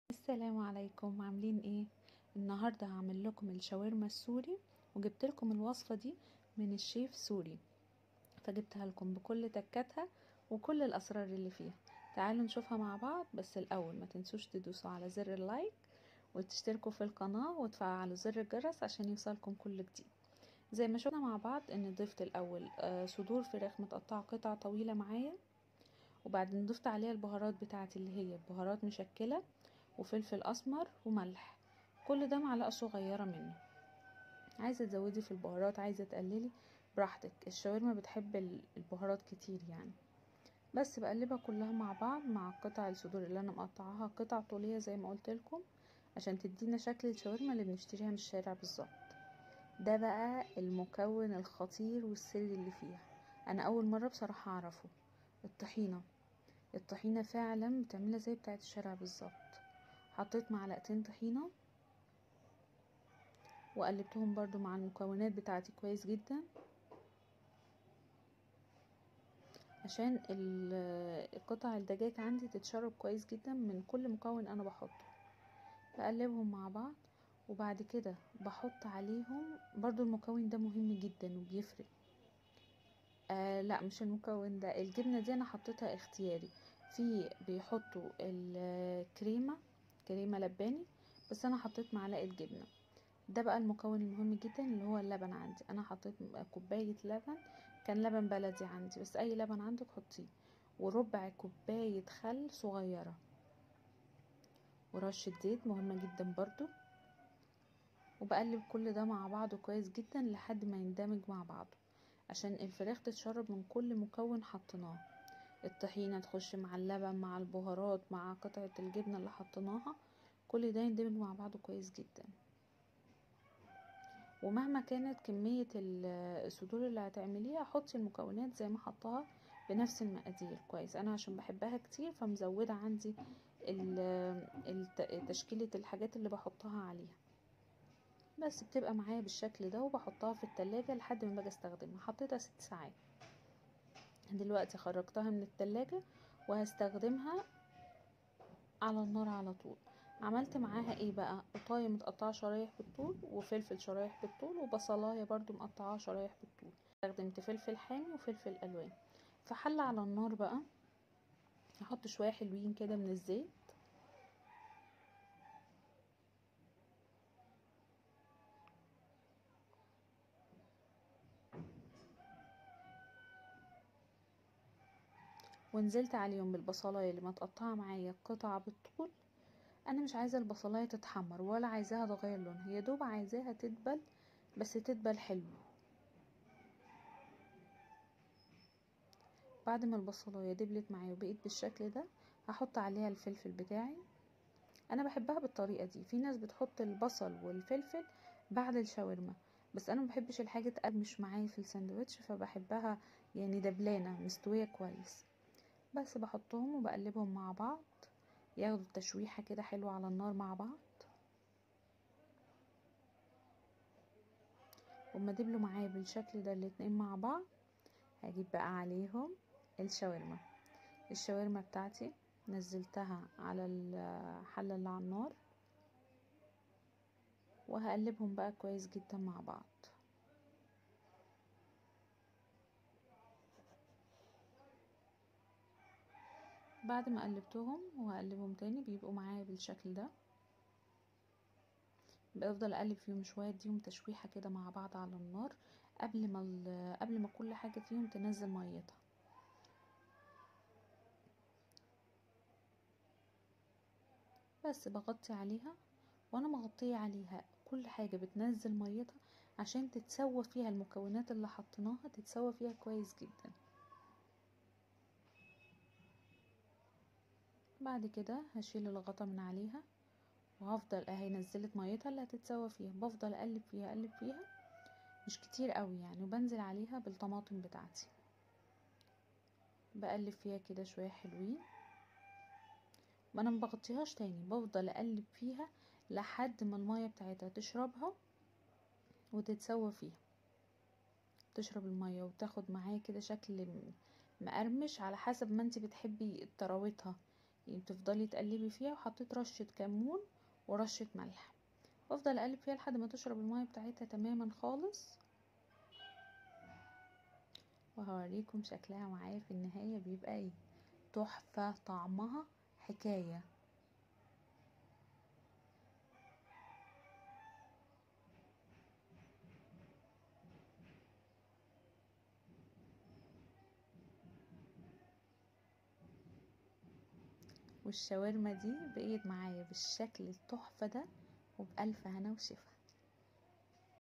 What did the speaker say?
السلام عليكم، عاملين ايه؟ النهارده هعمل لكم الشاورما السوري، وجبت لكم الوصفه دي من الشيف سوري، فجبتها لكم بكل تكاتها وكل الاسرار اللي فيها. تعالوا نشوفها مع بعض، بس الاول ما تنسوش تدوسوا على زر اللايك وتشتركوا في القناه وتفعلوا زر الجرس عشان يوصلكم كل جديد. زي ما شفنا مع بعض ان ضفت الاول صدور فراخ متقطعه قطع طويله معايا، وبعدين ضفت عليها البهارات بتاعتي اللي هي بهارات مشكله وفلفل اسمر وملح، كل ده معلقه صغيره منه. عايزه تزودي في البهارات، عايزه تقللي براحتك، الشاورما بتحب البهارات كتير يعني. بس بقلبها كلها مع بعض مع قطع الصدور اللي انا مقطعاها قطع طوليه زي ما قلت لكم، عشان تدينا شكل الشاورما اللي بنشتريها من الشارع بالظبط. ده بقى المكون الخطير والسري اللي فيها، انا اول مره بصراحه اعرفه. الطحينه، الطحينه فعلا بتعملها زي بتاعه الشارع بالظبط. حطيت معلقتين طحينه وقلبتهم برضو مع المكونات بتاعتي كويس جدا، عشان قطع الدجاج عندي تتشرب كويس جدا من كل مكون انا بحطه. بقلبهم مع بعض، وبعد كده بحط عليهم برضو المكون ده مهم جدا وبيفرق. لا مش المكون ده، الجبنة دي انا حطيتها اختياري، في بيحطوا الكريمة، كريمة لباني، بس انا حطيت معلقة جبنة. ده بقى المكون المهم جدا اللي هو اللبن. عندي انا حطيت كوباية لبن، كان لبن بلدي عندي بس اي لبن عندك حطيه، وربع كوباية خل صغيرة، ورشة زيت مهمة جدا برضو. وبقلب كل ده مع بعضه كويس جدا لحد ما يندمج مع بعضه، عشان الفراخ تتشرب من كل مكون حطيناه. الطحينة تخش مع اللبن مع البهارات مع قطعة الجبنة اللي حطيناها، كل ده يندمج مع بعضه كويس جدا. ومهما كانت كمية الصدور اللي هتعمليها، حطي المكونات زي ما حطها بنفس المقادير كويس. انا عشان بحبها كتير فمزودة عندي تشكيلة الحاجات اللي بحطها عليها، بس بتبقى معايا بالشكل ده. وبحطها في التلاجة لحد ما باجي استخدمها. حطيتها 6 ساعات، دلوقتي خرجتها من التلاجة وهستخدمها على النار على طول. عملت معاها ايه بقى؟ قطايه متقطعه شرايح بالطول، وفلفل شرايح بالطول، وبصلايه برضو مقطعاها شرايح بالطول. استخدمت فلفل حامي وفلفل الوان. في حله على النار بقى هحط شويه حلوين كده من الزيت، ونزلت عليهم بالبصلايه اللي متقطعه معايا قطع بالطول. انا مش عايزه البصلايه تتحمر ولا عايزاها تغير لونها، يا دوب عايزاها تدبل، بس تدبل حلو. بعد ما البصلايه دبلت معايا وبقيت بالشكل ده، هحط عليها الفلفل بتاعي. انا بحبها بالطريقه دي، في ناس بتحط البصل والفلفل بعد الشاورما، بس انا مبحبش الحاجه تقرمش معايا في الساندوتش، فبحبها يعني دبلانه مستويه كويس. بس بحطهم وبقلبهم مع بعض ياخدوا تشويحه كده حلوه على النار مع بعض. وما دبلوا معايا بالشكل ده الاتنين مع بعض، هجيب بقى عليهم الشاورما. الشاورما بتاعتي نزلتها على الحله اللي على النار، وهقلبهم بقى كويس جدا مع بعض. بعد ما قلبتهم وهقلبهم تاني بيبقوا معايا بالشكل ده، بفضل اقلب فيهم شويه، اديهم تشويحه كده مع بعض على النار قبل ما كل حاجه فيهم تنزل ميتها. بس بغطي عليها، وانا مغطيه عليها كل حاجه بتنزل ميتها عشان تتسوى فيها المكونات اللي حطيناها، تتسوى فيها كويس جدا. بعد كده هشيل الغطا من عليها، وهفضل اهي نزلت ميتها اللي هتتسوى فيها، بفضل اقلب فيها اقلب فيها مش كتير قوي يعني، وبنزل عليها بالطماطم بتاعتي، بقلب فيها كده شويه حلوين. ما انا مبغطيهاش تاني، بفضل اقلب فيها لحد ما المية بتاعتها تشربها وتتسوى فيها، تشرب المية وتاخد معايا كده شكل مقرمش على حسب ما انت بتحبي طراوتها. تفضلي تقلبي فيها، وحطيت رشة كمون ورشة ملح، وافضل اقلب فيها لحد ما تشرب المية بتاعتها تماما خالص. وهوريكم شكلها معايا في النهاية بيبقى ايه. تحفة، طعمها حكاية. والشاورما دي بقيت معايا بالشكل التحفة ده، وبألف هنا وشفا.